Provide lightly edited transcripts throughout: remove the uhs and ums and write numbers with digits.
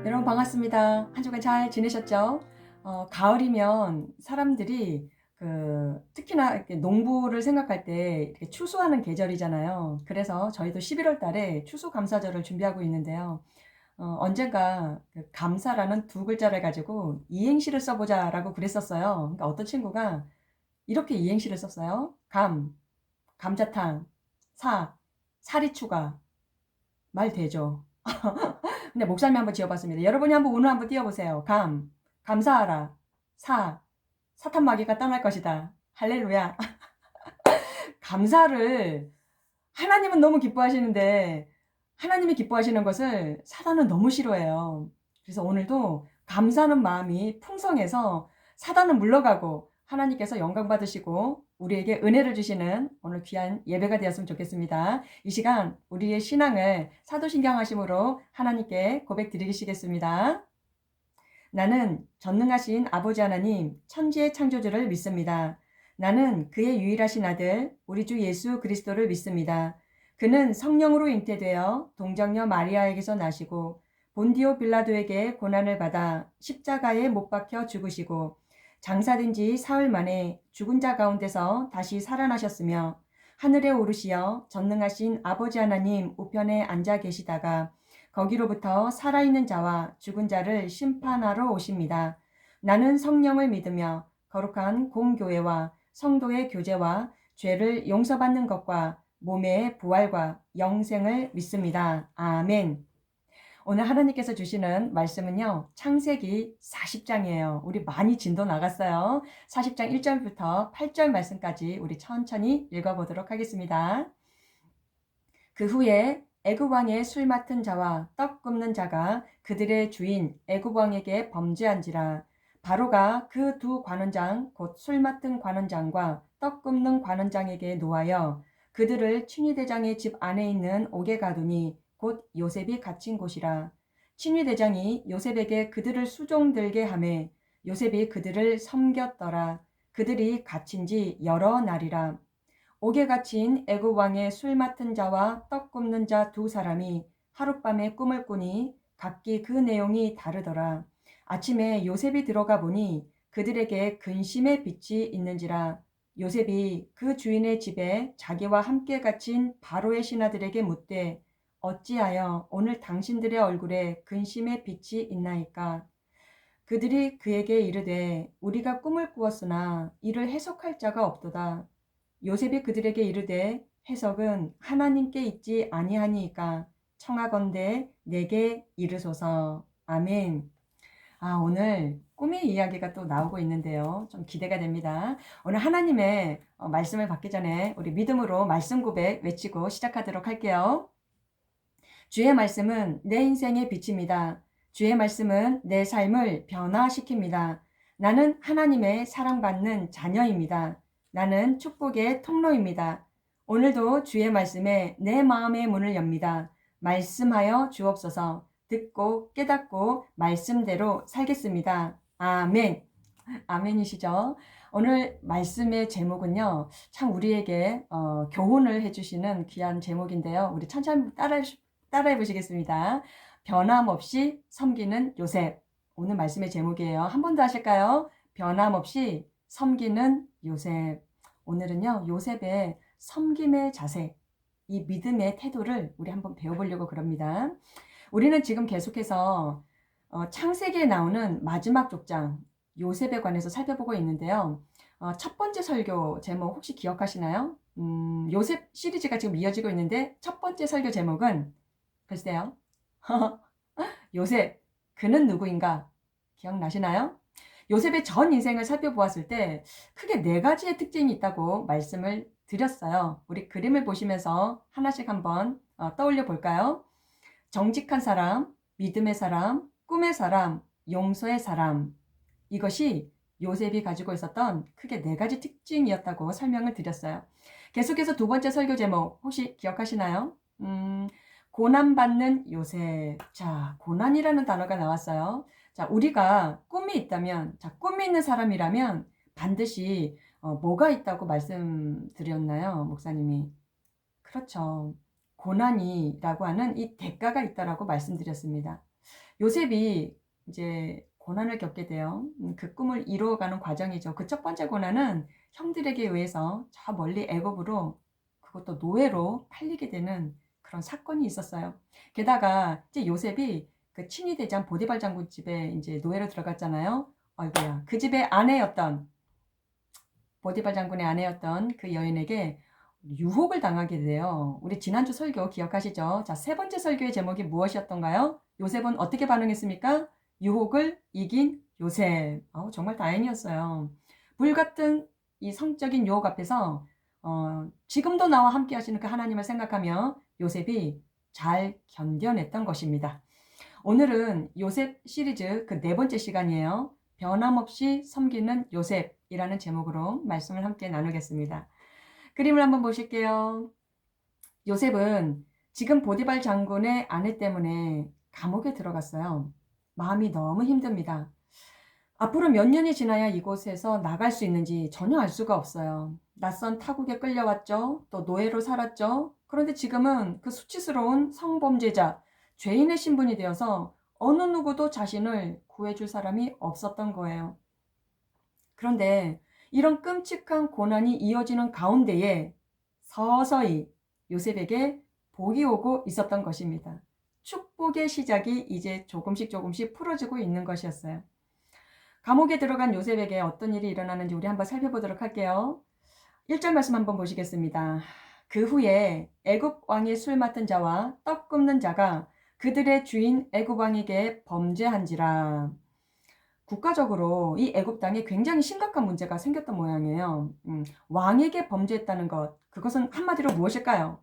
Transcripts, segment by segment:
여러분 반갑습니다. 한 주간 잘 지내셨죠? 가을이면 사람들이 특히나 이렇게 농부를 생각할 때 이렇게 추수하는 계절이잖아요. 그래서 저희도 11월 달에 추수감사절을 준비하고 있는데요. 언젠가 감사라는 두 글자를 가지고 이행시를 써보자라고 그랬었어요. 그러니까 어떤 친구가 이렇게 이행시를 썼어요. 감자탕, 사리 추가. 말 되죠? 근데 목사님이 한번 지어봤습니다. 여러분이 오늘 한번 띄워보세요. 감사하라. 사탄 마귀가 떠날 것이다. 할렐루야. 감사를 하나님은 너무 기뻐하시는데 하나님이 기뻐하시는 것을 사단은 너무 싫어해요. 그래서 오늘도 감사하는 마음이 풍성해서 사단은 물러가고 하나님께서 영광 받으시고 우리에게 은혜를 주시는 오늘 귀한 예배가 되었으면 좋겠습니다. 이 시간 우리의 신앙을 사도신경하심으로 하나님께 고백 드리시겠습니다. 나는 전능하신 아버지 하나님 천지의 창조주를 믿습니다. 나는 그의 유일하신 아들 우리 주 예수 그리스도를 믿습니다. 그는 성령으로 잉태되어 동정녀 마리아에게서 나시고 본디오 빌라도에게 고난을 받아 십자가에 못 박혀 죽으시고 장사된 지 사흘 만에 죽은 자 가운데서 다시 살아나셨으며 하늘에 오르시어 전능하신 아버지 하나님 우편에 앉아 계시다가 거기로부터 살아있는 자와 죽은 자를 심판하러 오십니다. 나는 성령을 믿으며 거룩한 공교회와 성도의 교제와 죄를 용서받는 것과 몸의 부활과 영생을 믿습니다. 아멘. 오늘 하나님께서 주시는 말씀은요. 창세기 40장이에요. 우리 많이 진도 나갔어요. 40장 1절부터 8절 말씀까지 우리 천천히 읽어보도록 하겠습니다. 그 후에 애굽 왕의 술 맡은 자와 떡 굽는 자가 그들의 주인 애굽 왕에게 범죄한지라. 바로가 그 두 관원장 곧 술 맡은 관원장과 떡 굽는 관원장에게 노하여 그들을 친위대장의 집 안에 있는 옥에 가두니 곧 요셉이 갇힌 곳이라. 친위대장이 요셉에게 그들을 수종들게 하매 요셉이 그들을 섬겼더라. 그들이 갇힌 지 여러 날이라. 옥에 갇힌 애굽 왕의 술 맡은 자와 떡 굽는 자 두 사람이 하룻밤에 꿈을 꾸니 각기 그 내용이 다르더라. 아침에 요셉이 들어가 보니 그들에게 근심의 빛이 있는지라. 요셉이 그 주인의 집에 자기와 함께 갇힌 바로의 신하들에게 묻되 어찌하여 오늘 당신들의 얼굴에 근심의 빛이 있나이까? 그들이 그에게 이르되 우리가 꿈을 꾸었으나 이를 해석할 자가 없도다. 요셉이 그들에게 이르되 해석은 하나님께 있지 아니하니이까 청하건대 내게 이르소서. 아멘. 오늘 꿈의 이야기가 또 나오고 있는데요. 좀 기대가 됩니다. 오늘 하나님의 말씀을 받기 전에 우리 믿음으로 말씀 고백 외치고 시작하도록 할게요. 주의 말씀은 내 인생의 빛입니다. 주의 말씀은 내 삶을 변화시킵니다. 나는 하나님의 사랑받는 자녀입니다. 나는 축복의 통로입니다. 오늘도 주의 말씀에 내 마음의 문을 엽니다. 말씀하여 주옵소서. 듣고 깨닫고 말씀대로 살겠습니다. 아멘. 아멘이시죠? 오늘 말씀의 제목은요, 참 우리에게 교훈을 해주시는 귀한 제목인데요. 우리 천천히 따라해 보시겠습니다. 변함없이 섬기는 요셉. 오늘 말씀의 제목이에요. 한 번 더 하실까요? 변함없이 섬기는 요셉. 오늘은요, 요셉의 섬김의 자세, 이 믿음의 태도를 우리 한번 배워보려고 그럽니다. 우리는 지금 계속해서 창세기에 나오는 마지막 족장, 요셉에 관해서 살펴보고 있는데요. 첫 번째 설교 제목 혹시 기억하시나요? 요셉 시리즈가 지금 이어지고 있는데 첫 번째 설교 제목은 글쎄요. 요셉, 그는 누구인가? 기억나시나요? 요셉의 전 인생을 살펴보았을 때 크게 네 가지의 특징이 있다고 말씀을 드렸어요. 우리 그림을 보시면서 하나씩 한번 떠올려 볼까요? 정직한 사람, 믿음의 사람, 꿈의 사람, 용서의 사람. 이것이 요셉이 가지고 있었던 크게 네 가지 특징이었다고 설명을 드렸어요. 계속해서 두 번째 설교 제목 혹시 기억하시나요? 고난받는 요셉. 자, 고난이라는 단어가 나왔어요. 자, 우리가 꿈이 있다면, 자, 꿈이 있는 사람이라면 반드시 뭐가 있다고 말씀드렸나요, 목사님이? 그렇죠. 고난이라고 하는 이 대가가 있다라고 말씀드렸습니다. 요셉이 이제 고난을 겪게 돼요. 그 꿈을 이루어가는 과정이죠. 그 첫 번째 고난은 형들에게 의해서 저 멀리 애굽으로, 그것도 노예로 팔리게 되는 그런 사건이 있었어요. 게다가 이제 요셉이 그 친위 대장 보디발 장군 집에 이제 노예로 들어갔잖아요. 아이고야. 그 집의 아내였던, 보디발 장군의 아내였던 그 여인에게 유혹을 당하게 돼요. 우리 지난주 설교 기억하시죠? 자, 세 번째 설교의 제목이 무엇이었던가요? 요셉은 어떻게 반응했습니까? 유혹을 이긴 요셉. 정말 다행이었어요. 불같은 이 성적인 유혹 앞에서 지금도 나와 함께 하시는 그 하나님을 생각하며 요셉이 잘 견뎌냈던 것입니다. 오늘은 요셉 시리즈 그 네 번째 시간이에요. 변함없이 섬기는 요셉이라는 제목으로 말씀을 함께 나누겠습니다. 그림을 한번 보실게요. 요셉은 지금 보디발 장군의 아내 때문에 감옥에 들어갔어요. 마음이 너무 힘듭니다. 앞으로 몇 년이 지나야 이곳에서 나갈 수 있는지 전혀 알 수가 없어요. 낯선 타국에 끌려왔죠. 또 노예로 살았죠. 그런데 지금은 그 수치스러운 성범죄자, 죄인의 신분이 되어서 어느 누구도 자신을 구해줄 사람이 없었던 거예요. 그런데 이런 끔찍한 고난이 이어지는 가운데에 서서히 요셉에게 복이 오고 있었던 것입니다. 축복의 시작이 이제 조금씩 풀어지고 있는 것이었어요. 감옥에 들어간 요셉에게 어떤 일이 일어나는지 우리 한번 살펴보도록 할게요. 1절 말씀 한번 보시겠습니다. 그 후에 애굽 왕의 술 맡은 자와 떡 굽는 자가 그들의 주인 애굽 왕에게 범죄한지라. 국가적으로 이 애굽 땅에 굉장히 심각한 문제가 생겼던 모양이에요. 왕에게 범죄했다는 것, 그것은 한마디로 무엇일까요?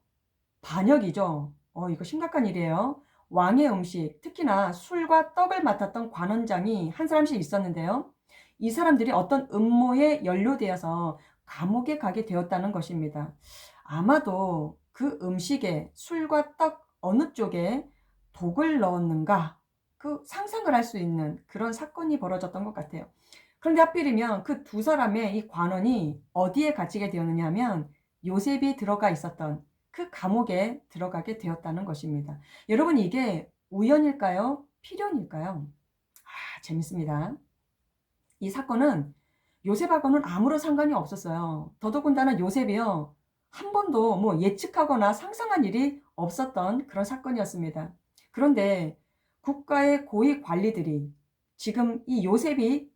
반역이죠. 이거 심각한 일이에요. 왕의 음식, 특히나 술과 떡을 맡았던 관원장이 한 사람씩 있었는데요. 이 사람들이 어떤 음모에 연루되어서 감옥에 가게 되었다는 것입니다. 아마도 그 음식에 술과 떡 어느 쪽에 독을 넣었는가, 그 상상을 할 수 있는 그런 사건이 벌어졌던 것 같아요. 그런데 하필이면 그 두 사람의 이 관원이 어디에 갇히게 되었느냐 하면 요셉이 들어가 있었던 그 감옥에 들어가게 되었다는 것입니다. 여러분, 이게 우연일까요? 필연일까요? 재밌습니다. 이 사건은 요셉하고는 아무런 상관이 없었어요. 더더군다나 요셉이요, 한 번도 뭐 예측하거나 상상한 일이 없었던 그런 사건이었습니다. 그런데 국가의 고위 관리들이 지금 이 요셉이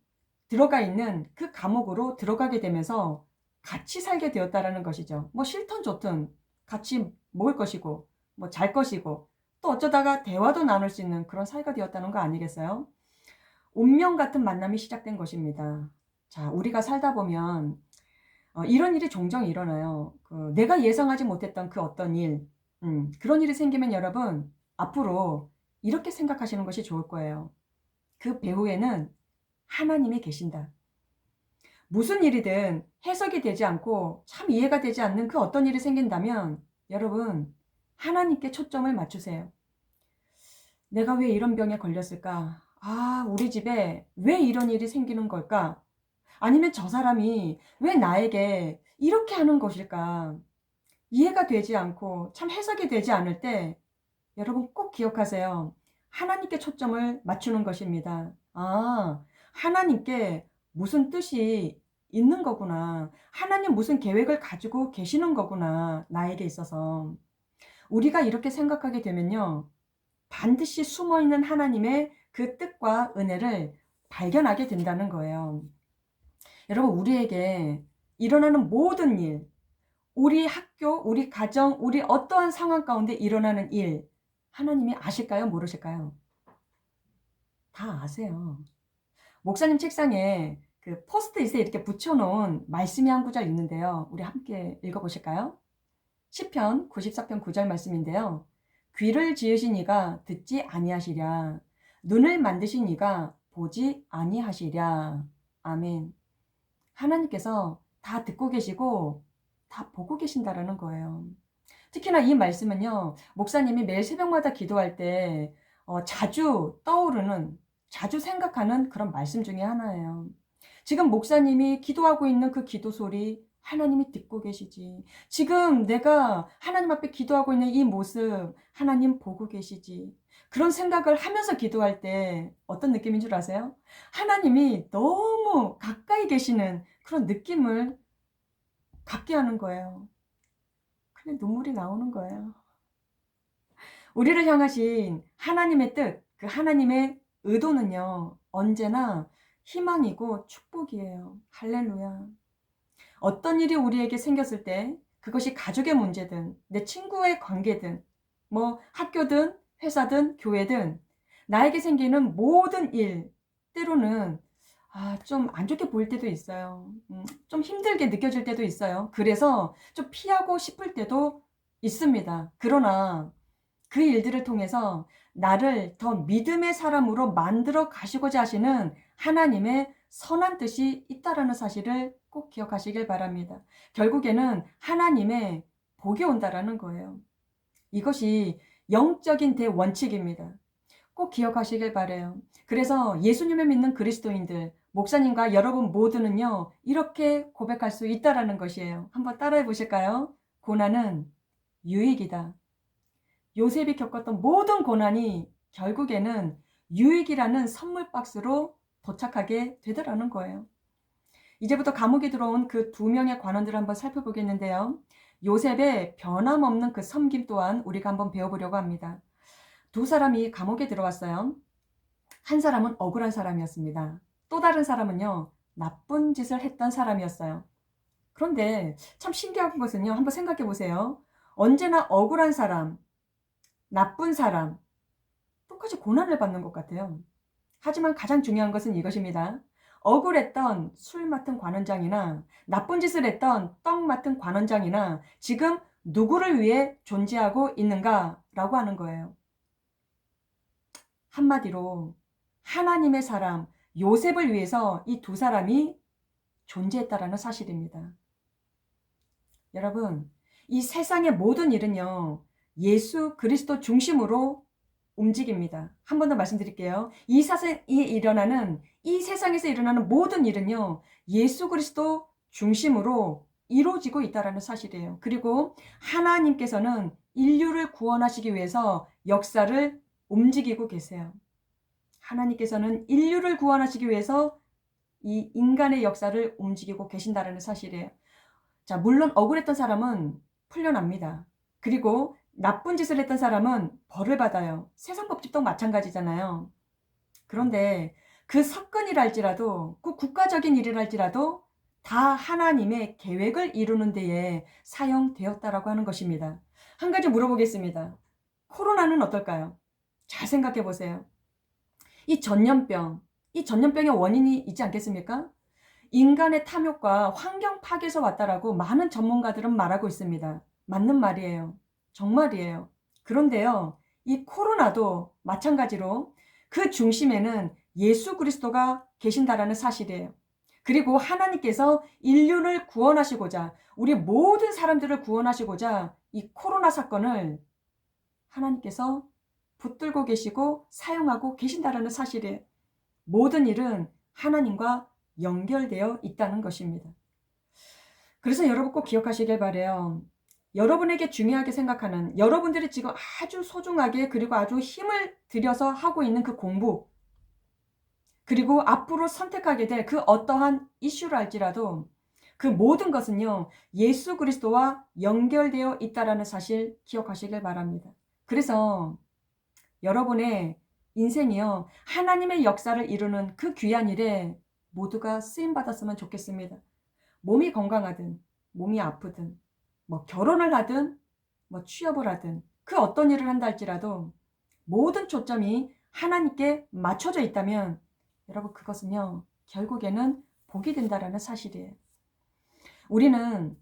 들어가 있는 그 감옥으로 들어가게 되면서 같이 살게 되었다라는 것이죠. 뭐 싫든 좋든 같이 먹을 것이고 뭐 잘 것이고 또 어쩌다가 대화도 나눌 수 있는 그런 사이가 되었다는 거 아니겠어요? 운명 같은 만남이 시작된 것입니다. 자, 우리가 살다 보면 이런 일이 종종 일어나요. 내가 예상하지 못했던 그 어떤 일, 그런 일이 생기면 여러분 앞으로 이렇게 생각하시는 것이 좋을 거예요. 그 배후에는 하나님이 계신다. 무슨 일이든 해석이 되지 않고 참 이해가 되지 않는 그 어떤 일이 생긴다면 여러분 하나님께 초점을 맞추세요. 내가 왜 이런 병에 걸렸을까? 우리 집에 왜 이런 일이 생기는 걸까? 아니면 저 사람이 왜 나에게 이렇게 하는 것일까? 이해가 되지 않고 참 해석이 되지 않을 때 여러분 꼭 기억하세요. 하나님께 초점을 맞추는 것입니다. 하나님께 무슨 뜻이 있는 거구나. 하나님 무슨 계획을 가지고 계시는 거구나. 나에게 있어서. 우리가 이렇게 생각하게 되면요, 반드시 숨어있는 하나님의 그 뜻과 은혜를 발견하게 된다는 거예요. 여러분, 우리에게 일어나는 모든 일, 우리 학교, 우리 가정, 우리 어떠한 상황 가운데 일어나는 일, 하나님이 아실까요? 모르실까요? 다 아세요. 목사님 책상에 그 포스트잇에 이렇게 붙여놓은 말씀이 한 구절 있는데요. 우리 함께 읽어보실까요? 시편 94편 9절 말씀인데요. 귀를 지으신 이가 듣지 아니하시랴. 눈을 만드신 이가 보지 아니하시랴. 아멘. 하나님께서 다 듣고 계시고 다 보고 계신다라는 거예요. 특히나 이 말씀은요, 목사님이 매일 새벽마다 기도할 때 자주 떠오르는, 자주 생각하는 그런 말씀 중에 하나예요. 지금 목사님이 기도하고 있는 그 기도 소리 하나님이 듣고 계시지. 지금 내가 하나님 앞에 기도하고 있는 이 모습 하나님 보고 계시지. 그런 생각을 하면서 기도할 때 어떤 느낌인 줄 아세요? 하나님이 너무 가까이 계시는 그런 느낌을 갖게 하는 거예요. 그냥 눈물이 나오는 거예요. 우리를 향하신 하나님의 뜻, 그 하나님의 의도는요, 언제나 희망이고 축복이에요. 할렐루야. 어떤 일이 우리에게 생겼을 때 그것이 가족의 문제든 내 친구의 관계든 뭐 학교든 회사든 교회든 나에게 생기는 모든 일 때로는 좀 안 좋게 보일 때도 있어요. 좀 힘들게 느껴질 때도 있어요. 그래서 좀 피하고 싶을 때도 있습니다. 그러나 그 일들을 통해서 나를 더 믿음의 사람으로 만들어 가시고자 하시는 하나님의 선한 뜻이 있다라는 사실을 꼭 기억하시길 바랍니다. 결국에는 하나님의 복이 온다라는 거예요. 이것이 영적인 대원칙입니다. 꼭 기억하시길 바래요. 그래서 예수님을 믿는 그리스도인들, 목사님과 여러분 모두는요, 이렇게 고백할 수 있다라는 것이에요. 한번 따라해 보실까요? 고난은 유익이다. 요셉이 겪었던 모든 고난이 결국에는 유익이라는 선물 박스로 도착하게 되더라는 거예요. 이제부터 감옥에 들어온 그 2명의 관원들을 한번 살펴보겠는데요. 요셉의 변함없는 그 섬김 또한 우리가 한번 배워보려고 합니다. 2사람이 감옥에 들어왔어요. 한 사람은 억울한 사람이었습니다. 또 다른 사람은요, 나쁜 짓을 했던 사람이었어요. 그런데 참 신기한 것은요, 한번 생각해 보세요. 언제나 억울한 사람, 나쁜 사람, 똑같이 고난을 받는 것 같아요. 하지만 가장 중요한 것은 이것입니다. 억울했던 술 맡은 관원장이나 나쁜 짓을 했던 떡 맡은 관원장이나 지금 누구를 위해 존재하고 있는가라고 하는 거예요. 한마디로 하나님의 사람 요셉을 위해서 이 2사람이 존재했다라는 사실입니다. 여러분, 이 세상의 모든 일은요, 예수 그리스도 중심으로 움직입니다. 한 번 더 말씀드릴게요. 이 세상에서 일어나는 모든 일은요, 예수 그리스도 중심으로 이루어지고 있다는 사실이에요. 그리고 하나님께서는 인류를 구원하시기 위해서 역사를 움직이고 계세요. 하나님께서는 인류를 구원하시기 위해서 이 인간의 역사를 움직이고 계신다는 사실이에요. 자, 물론 억울했던 사람은 풀려납니다. 그리고 나쁜 짓을 했던 사람은 벌을 받아요. 세상 법칙도 마찬가지잖아요. 그런데 그 사건이랄지라도 그 국가적인 일이랄지라도 다 하나님의 계획을 이루는 데에 사용되었다라고 하는 것입니다. 한 가지 물어보겠습니다. 코로나는 어떨까요? 잘 생각해 보세요. 이 전염병의 원인이 있지 않겠습니까? 인간의 탐욕과 환경 파괴에서 왔다라고 많은 전문가들은 말하고 있습니다. 맞는 말이에요. 정말이에요. 그런데요, 이 코로나도 마찬가지로 그 중심에는 예수 그리스도가 계신다라는 사실이에요. 그리고 하나님께서 인류를 구원하시고자, 우리 모든 사람들을 구원하시고자 이 코로나 사건을 하나님께서 붙들고 계시고 사용하고 계신다라는 사실이에요. 모든 일은 하나님과 연결되어 있다는 것입니다. 그래서 여러분 꼭 기억하시길 바래요. 여러분에게 중요하게 생각하는, 여러분들이 지금 아주 소중하게 그리고 아주 힘을 들여서 하고 있는 그 공부, 그리고 앞으로 선택하게 될 그 어떠한 이슈를 할지라도 그 모든 것은요, 예수 그리스도와 연결되어 있다는 사실 기억하시길 바랍니다. 그래서 여러분의 인생이요, 하나님의 역사를 이루는 그 귀한 일에 모두가 쓰임받았으면 좋겠습니다. 몸이 건강하든 몸이 아프든 뭐 결혼을 하든 뭐 취업을 하든 그 어떤 일을 한다 할지라도 모든 초점이 하나님께 맞춰져 있다면 여러분 그것은요, 결국에는 복이 된다라는 사실이에요. 우리는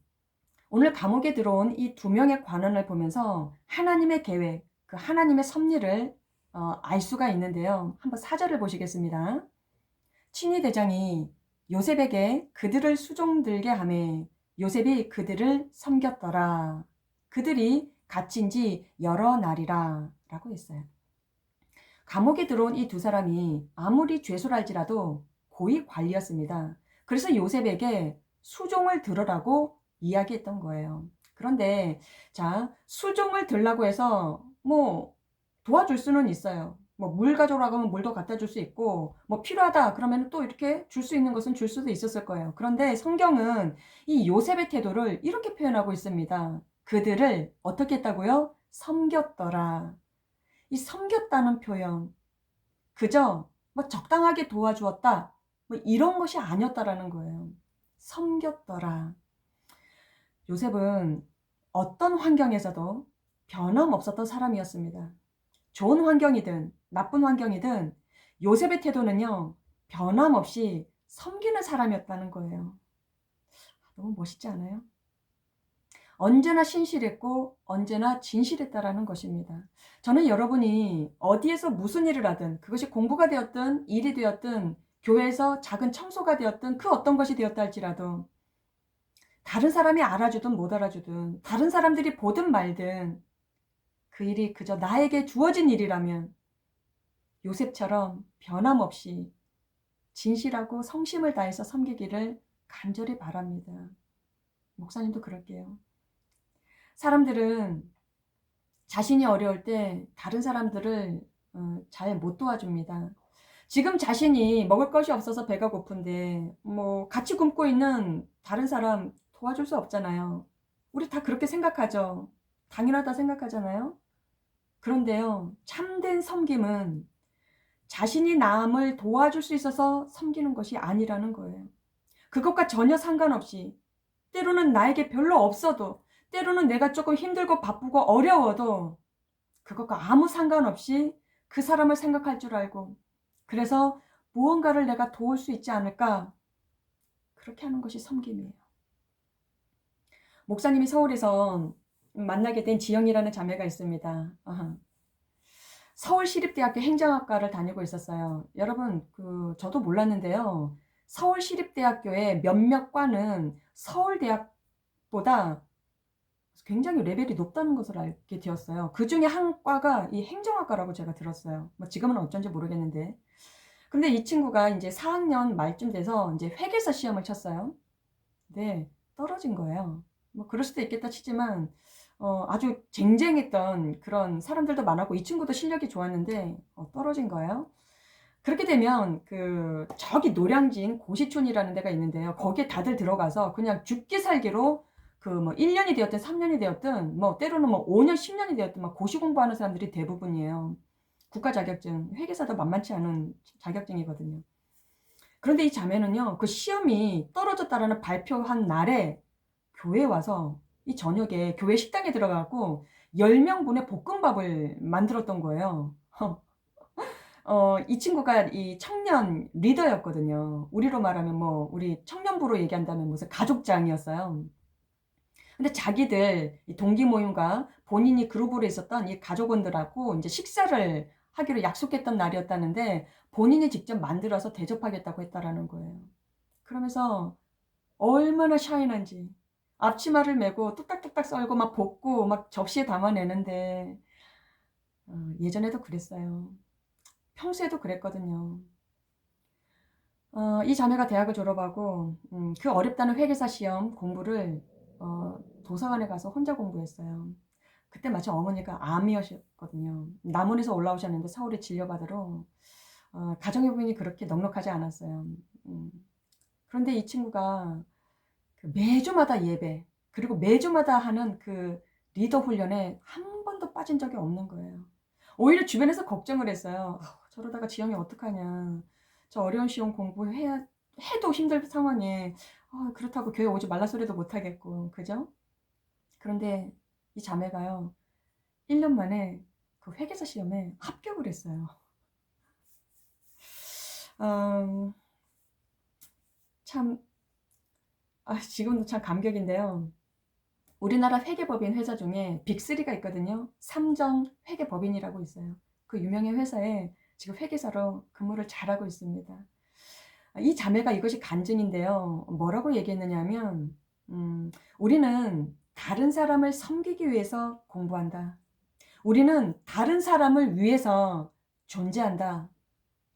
오늘 감옥에 들어온 이 2명의 관원을 보면서 하나님의 계획, 그 하나님의 섭리를 알 수가 있는데요. 한번 4절을 보시겠습니다. 친위 대장이 요셉에게 그들을 수종들게 하매 요셉이 그들을 섬겼더라. 그들이 갇힌 지 여러 날이라 라고 했어요. 감옥에 들어온 이 2사람이 아무리 죄수랄지라도 고위 관리였습니다. 그래서 요셉에게 수종을 들으라고 이야기했던 거예요. 그런데 자, 수종을 들라고 해서 뭐 도와줄 수는 있어요. 뭐 물 가져오라고 하면 물도 갖다 줄 수 있고, 뭐 필요하다 그러면 또 이렇게 줄 수 있는 것은 줄 수도 있었을 거예요. 그런데 성경은 이 요셉의 태도를 이렇게 표현하고 있습니다. 그들을 어떻게 했다고요? 섬겼더라. 이 섬겼다는 표현, 그저 뭐 적당하게 도와주었다, 뭐 이런 것이 아니었다라는 거예요. 섬겼더라. 요셉은 어떤 환경에서도 변함없었던 사람이었습니다. 좋은 환경이든 나쁜 환경이든 요셉의 태도는요, 변함없이 섬기는 사람이었다는 거예요. 너무 멋있지 않아요? 언제나 신실했고 언제나 진실했다라는 것입니다. 저는 여러분이 어디에서 무슨 일을 하든, 그것이 공부가 되었든 일이 되었든 교회에서 작은 청소가 되었든 그 어떤 것이 되었다 할지라도, 다른 사람이 알아주든 못 알아주든 다른 사람들이 보든 말든 그 일이 그저 나에게 주어진 일이라면 요셉처럼 변함없이 진실하고 성심을 다해서 섬기기를 간절히 바랍니다. 목사님도 그럴게요. 사람들은 자신이 어려울 때 다른 사람들을 잘 못 도와줍니다. 지금 자신이 먹을 것이 없어서 배가 고픈데 뭐 같이 굶고 있는 다른 사람 도와줄 수 없잖아요. 우리 다 그렇게 생각하죠. 당연하다 생각하잖아요. 그런데요, 참된 섬김은 자신이 남을 도와줄 수 있어서 섬기는 것이 아니라는 거예요. 그것과 전혀 상관없이, 때로는 나에게 별로 없어도, 때로는 내가 조금 힘들고 바쁘고 어려워도 그것과 아무 상관없이 그 사람을 생각할 줄 알고, 그래서 무언가를 내가 도울 수 있지 않을까, 그렇게 하는 것이 섬김이에요. 목사님이 서울에서 만나게 된 지영이라는 자매가 있습니다. 서울시립대학교 행정학과를 다니고 있었어요. 여러분, 저도 몰랐는데요. 서울시립대학교의 몇몇 과는 서울대학보다 굉장히 레벨이 높다는 것을 알게 되었어요. 그 중에 한 과가 이 행정학과라고 제가 들었어요. 뭐 지금은 어쩐지 모르겠는데. 근데 이 친구가 이제 4학년 말쯤 돼서 이제 회계사 시험을 쳤어요. 네, 떨어진 거예요. 뭐 그럴 수도 있겠다 치지만 아주 쟁쟁했던 그런 사람들도 많았고 이 친구도 실력이 좋았는데 떨어진 거예요. 그렇게 되면 저기 노량진 고시촌이라는 데가 있는데요. 거기에 다들 들어가서 그냥 죽기 살기로 뭐 1년이 되었든 3년이 되었든 뭐 때로는 뭐 5년 10년이 되었든 막 고시 공부하는 사람들이 대부분이에요. 국가 자격증, 회계사도 만만치 않은 자격증이거든요. 그런데 이 자매는요, 그 시험이 떨어졌다라는 발표한 날에 교회에 와서 이 저녁에 교회 식당에 들어가고 10명분의 볶음밥을 만들었던 거예요. 이 친구가 이 청년 리더였거든요. 우리로 말하면 뭐 우리 청년부로 얘기한다면 무슨 가족장이었어요. 근데 자기들 동기 모임과 본인이 그룹으로 있었던 이 가족원들하고 이제 식사를 하기로 약속했던 날이었다는데 본인이 직접 만들어서 대접하겠다고 했다라는 거예요. 그러면서 얼마나 샤인한지 앞치마를 메고 뚝딱뚝딱 썰고 막 볶고 막 접시에 담아내는데 예전에도 그랬어요. 평소에도 그랬거든요. 이 자매가 대학을 졸업하고 그 어렵다는 회계사 시험 공부를 도서관에 가서 혼자 공부했어요. 그때 마침 어머니가 암이셨거든요. 남원에서 올라오셨는데 서울에 진료받으러 가정형편이 그렇게 넉넉하지 않았어요. 그런데 이 친구가 매주마다 예배, 그리고 매주마다 하는 그 리더 훈련에 한 번도 빠진 적이 없는 거예요. 오히려 주변에서 걱정을 했어요. 저러다가 지영이 어떡하냐. 저 어려운 시험 해도 힘들 상황에 그렇다고 교회 오지 말라 소리도 못 하겠고, 그죠? 그런데 이 자매가요, 1년 만에 그 회계사 시험에 합격을 했어요. 참, 지금도 참 감격인데요. 우리나라 회계법인 회사 중에 빅3가 있거든요. 삼정 회계법인이라고 있어요. 그 유명한 회사에 지금 회계사로 근무를 잘하고 있습니다. 이 자매가 이것이 간증인데요. 뭐라고 얘기했느냐 하면 우리는 다른 사람을 섬기기 위해서 공부한다. 우리는 다른 사람을 위해서 존재한다.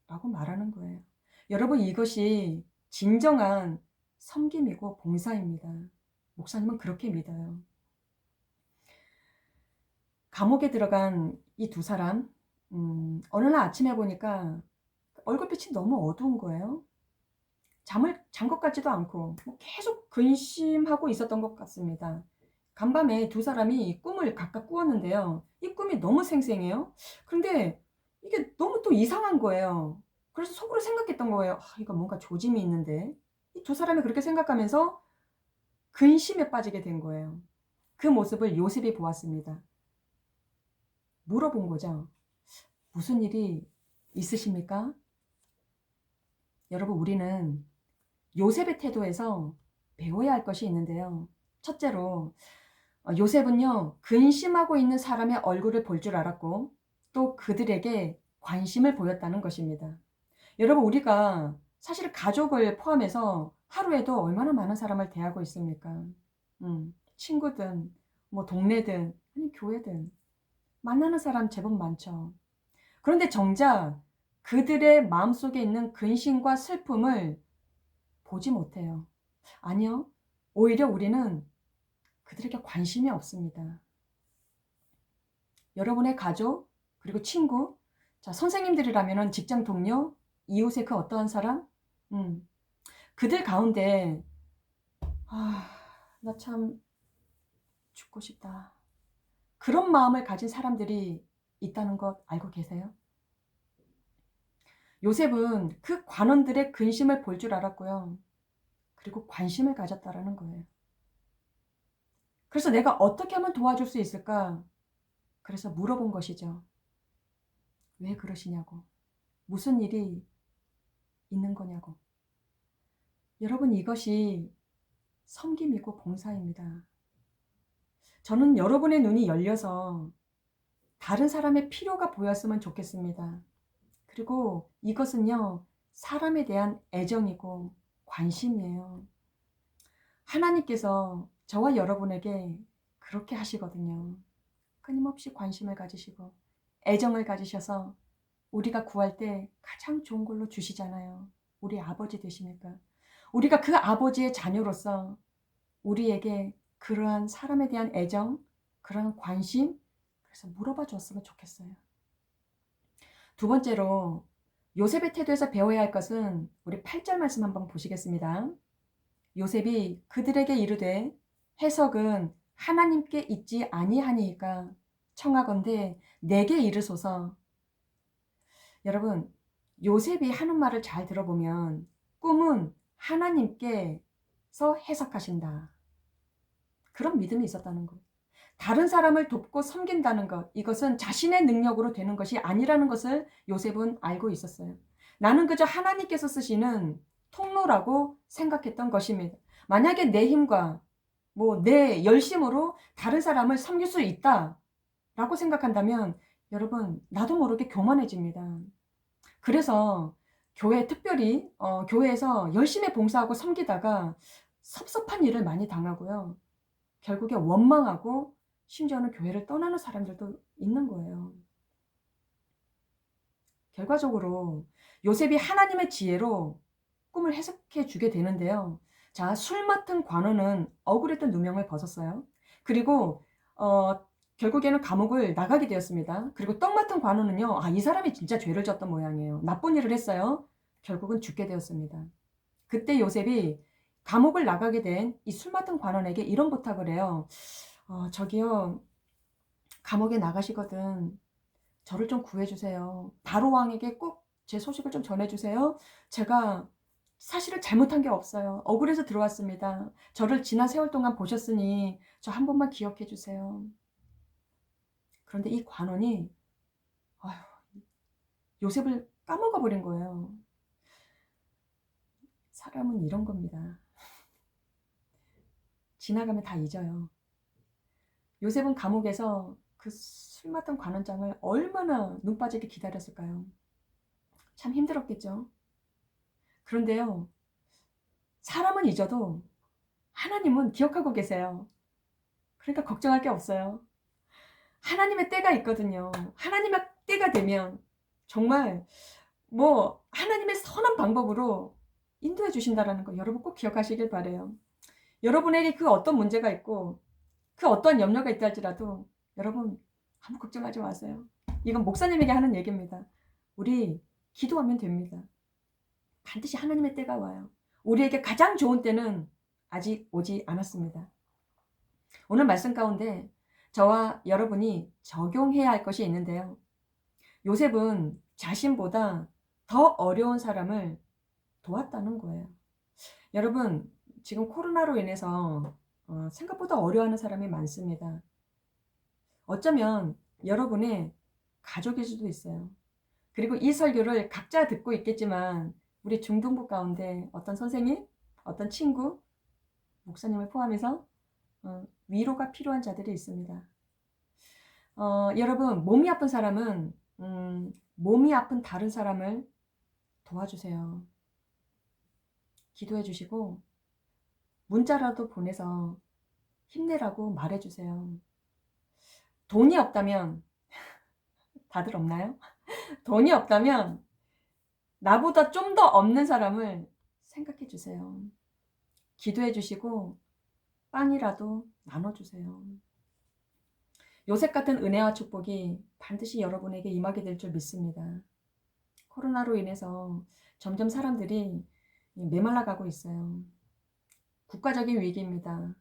라고 말하는 거예요. 여러분, 이것이 진정한 섬김이고 봉사입니다. 목사님은 그렇게 믿어요. 감옥에 들어간 이 두 사람, 어느 날 아침에 보니까 얼굴빛이 너무 어두운 거예요. 잠을 잔 것 같지도 않고 뭐 계속 근심하고 있었던 것 같습니다. 간밤에 두 사람이 꿈을 각각 꾸었는데요. 이 꿈이 너무 생생해요. 그런데 이게 너무 또 이상한 거예요. 그래서 속으로 생각했던 거예요. 이거 뭔가 조짐이 있는데. 이 두 사람이 그렇게 생각하면서 근심에 빠지게 된 거예요. 그 모습을 요셉이 보았습니다. 물어본 거죠. 무슨 일이 있으십니까? 여러분, 우리는 요셉의 태도에서 배워야 할 것이 있는데요. 첫째로, 요셉은요, 근심하고 있는 사람의 얼굴을 볼 줄 알았고, 또 그들에게 관심을 보였다는 것입니다. 여러분, 우리가 사실 가족을 포함해서 하루에도 얼마나 많은 사람을 대하고 있습니까? 친구든, 뭐 동네든, 아니 교회든, 만나는 사람 제법 많죠. 그런데 정작 그들의 마음속에 있는 근심과 슬픔을 보지 못해요. 아니요. 오히려 우리는 그들에게 관심이 없습니다. 여러분의 가족, 그리고 친구, 자, 선생님들이라면 직장 동료, 이웃의 그 어떠한 사람, 그들 가운데, 나 참 죽고 싶다. 그런 마음을 가진 사람들이 있다는 것 알고 계세요? 요셉은 그 관원들의 근심을 볼 줄 알았고요. 그리고 관심을 가졌다라는 거예요. 그래서 내가 어떻게 하면 도와줄 수 있을까? 그래서 물어본 것이죠. 왜 그러시냐고. 무슨 일이 있는 거냐고. 여러분, 이것이 섬김이고 봉사입니다. 저는 여러분의 눈이 열려서 다른 사람의 필요가 보였으면 좋겠습니다. 그리고 이것은요, 사람에 대한 애정이고 관심이에요. 하나님께서 저와 여러분에게 그렇게 하시거든요. 끊임없이 관심을 가지시고 애정을 가지셔서 우리가 구할 때 가장 좋은 걸로 주시잖아요. 우리 아버지 되시니까. 우리가 그 아버지의 자녀로서 우리에게 그러한 사람에 대한 애정, 그러한 관심, 그래서 물어봐 줬으면 좋겠어요. 두 번째로 요셉의 태도에서 배워야 할 것은 우리 8절 말씀 한번 보시겠습니다. 요셉이 그들에게 이르되 해석은 하나님께 있지 아니하니까 청하건대 내게 이르소서. 여러분, 요셉이 하는 말을 잘 들어보면 꿈은 하나님께서 해석하신다. 그런 믿음이 있었다는 것. 다른 사람을 돕고 섬긴다는 것, 이것은 자신의 능력으로 되는 것이 아니라는 것을 요셉은 알고 있었어요. 나는 그저 하나님께서 쓰시는 통로라고 생각했던 것입니다. 만약에 내 힘과 내 열심으로 다른 사람을 섬길 수 있다라고 생각한다면 여러분, 나도 모르게 교만해집니다. 그래서 특별히 교회에서 열심히 봉사하고 섬기다가 섭섭한 일을 많이 당하고요. 결국에 원망하고 심지어는 교회를 떠나는 사람들도 있는 거예요. 결과적으로 요셉이 하나님의 지혜로 꿈을 해석해 주게 되는데요. 자, 술 맡은 관원은 억울했던 누명을 벗었어요. 그리고 결국에는 감옥을 나가게 되었습니다. 그리고 떡 맡은 관원은요. 이 사람이 진짜 죄를 졌던 모양이에요. 나쁜 일을 했어요. 결국은 죽게 되었습니다. 그때 요셉이 감옥을 나가게 된 이 술 맡은 관원에게 이런 부탁을 해요. 저기요, 감옥에 나가시거든 저를 좀 구해주세요. 바로 왕에게 꼭 제 소식을 좀 전해주세요. 제가 사실은 잘못한 게 없어요. 억울해서 들어왔습니다. 저를 지난 세월 동안 보셨으니 저 한 번만 기억해 주세요. 그런데 이 관원이 요셉을 까먹어 버린 거예요. 사람은 이런 겁니다. 지나가면 다 잊어요. 요셉은 감옥에서 그 술 맡은 관원장을 얼마나 눈 빠지게 기다렸을까요? 참 힘들었겠죠. 그런데요, 사람은 잊어도 하나님은 기억하고 계세요. 그러니까 걱정할 게 없어요. 하나님의 때가 있거든요. 하나님의 때가 되면 정말 하나님의 선한 방법으로 인도해 주신다라는 거 여러분 꼭 기억하시길 바래요. 여러분에게 그 어떤 문제가 있고 그 어떤 염려가 있다 할지라도 여러분 아무 걱정하지 마세요. 이건 목사님에게 하는 얘기입니다. 우리 기도하면 됩니다. 반드시 하나님의 때가 와요. 우리에게 가장 좋은 때는 아직 오지 않았습니다. 오늘 말씀 가운데 저와 여러분이 적용해야 할 것이 있는데요. 요셉은 자신보다 더 어려운 사람을 도왔다는 거예요. 여러분, 지금 코로나로 인해서 생각보다 어려워하는 사람이 많습니다. 어쩌면 여러분의 가족일 수도 있어요. 그리고 이 설교를 각자 듣고 있겠지만 우리 중동부 가운데 어떤 선생님, 어떤 친구, 목사님을 포함해서 위로가 필요한 자들이 있습니다. 여러분, 몸이 아픈 사람은 몸이 아픈 다른 사람을 도와주세요. 기도해 주시고 문자라도 보내서 힘내라고 말해주세요. 돈이 없다면 다들 없나요? 돈이 없다면 나보다 좀 더 없는 사람을 생각해 주세요. 기도해 주시고 빵이라도 나눠주세요. 요셉 같은 은혜와 축복이 반드시 여러분에게 임하게 될 줄 믿습니다. 코로나로 인해서 점점 사람들이 메말라 가고 있어요. 국가적인 위기입니다.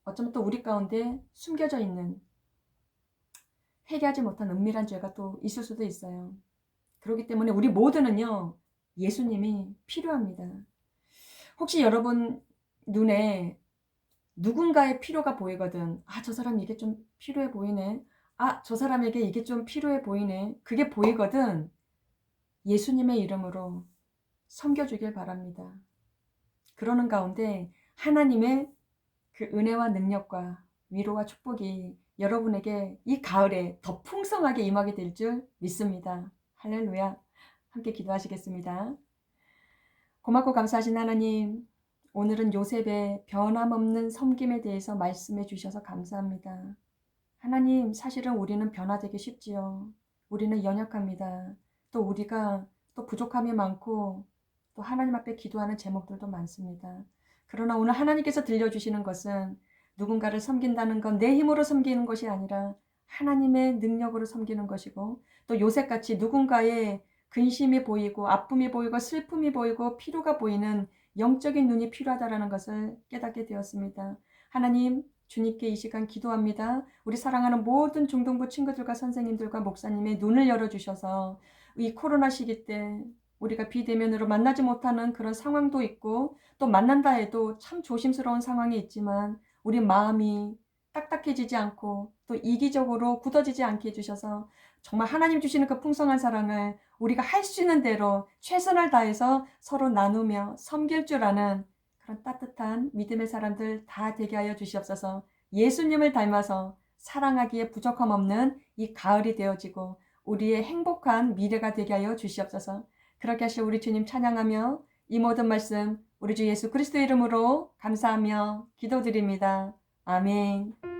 어쩌면 또 우리 가운데 숨겨져 있는 회개하지 못한 은밀한 죄가 또 있을 수도 있어요. 그렇기 때문에 우리 모두는요, 예수님이 필요합니다. 혹시 여러분 눈에 누군가의 필요가 보이거든. 아, 저 사람 이게 좀 필요해 보이네. 아, 저 사람에게 이게 좀 필요해 보이네. 그게 보이거든. 예수님의 이름으로 섬겨주길 바랍니다. 그러는 가운데 하나님의 그 은혜와 능력과 위로와 축복이 여러분에게 이 가을에 더 풍성하게 임하게 될 줄 믿습니다. 할렐루야. 함께 기도하시겠습니다. 고맙고 감사하신 하나님, 오늘은 요셉의 변함없는 섬김에 대해서 말씀해 주셔서 감사합니다. 하나님, 사실은 우리는 변화되기 쉽지요. 우리는 연약합니다. 또 우리가 또 부족함이 많고 또 하나님 앞에 기도하는 제목들도 많습니다. 그러나 오늘 하나님께서 들려주시는 것은 누군가를 섬긴다는 건 내 힘으로 섬기는 것이 아니라 하나님의 능력으로 섬기는 것이고, 또 요셉같이 누군가의 근심이 보이고 아픔이 보이고 슬픔이 보이고 피로가 보이는 영적인 눈이 필요하다는 것을 깨닫게 되었습니다. 하나님, 주님께 이 시간 기도합니다. 우리 사랑하는 모든 중동부 친구들과 선생님들과 목사님의 눈을 열어주셔서 이 코로나 시기 때 우리가 비대면으로 만나지 못하는 그런 상황도 있고, 또 만난다 해도 참 조심스러운 상황이 있지만 우리 마음이 딱딱해지지 않고 또 이기적으로 굳어지지 않게 해주셔서 정말 하나님 주시는 그 풍성한 사랑을 우리가 할 수 있는 대로 최선을 다해서 서로 나누며 섬길 줄 아는 그런 따뜻한 믿음의 사람들 다 되게 하여 주시옵소서. 예수님을 닮아서 사랑하기에 부족함 없는 이 가을이 되어지고 우리의 행복한 미래가 되게 하여 주시옵소서. 그렇게 하실 우리 주님 찬양하며 이 모든 말씀 우리 주 예수 그리스도 이름으로 감사하며 기도드립니다. 아멘.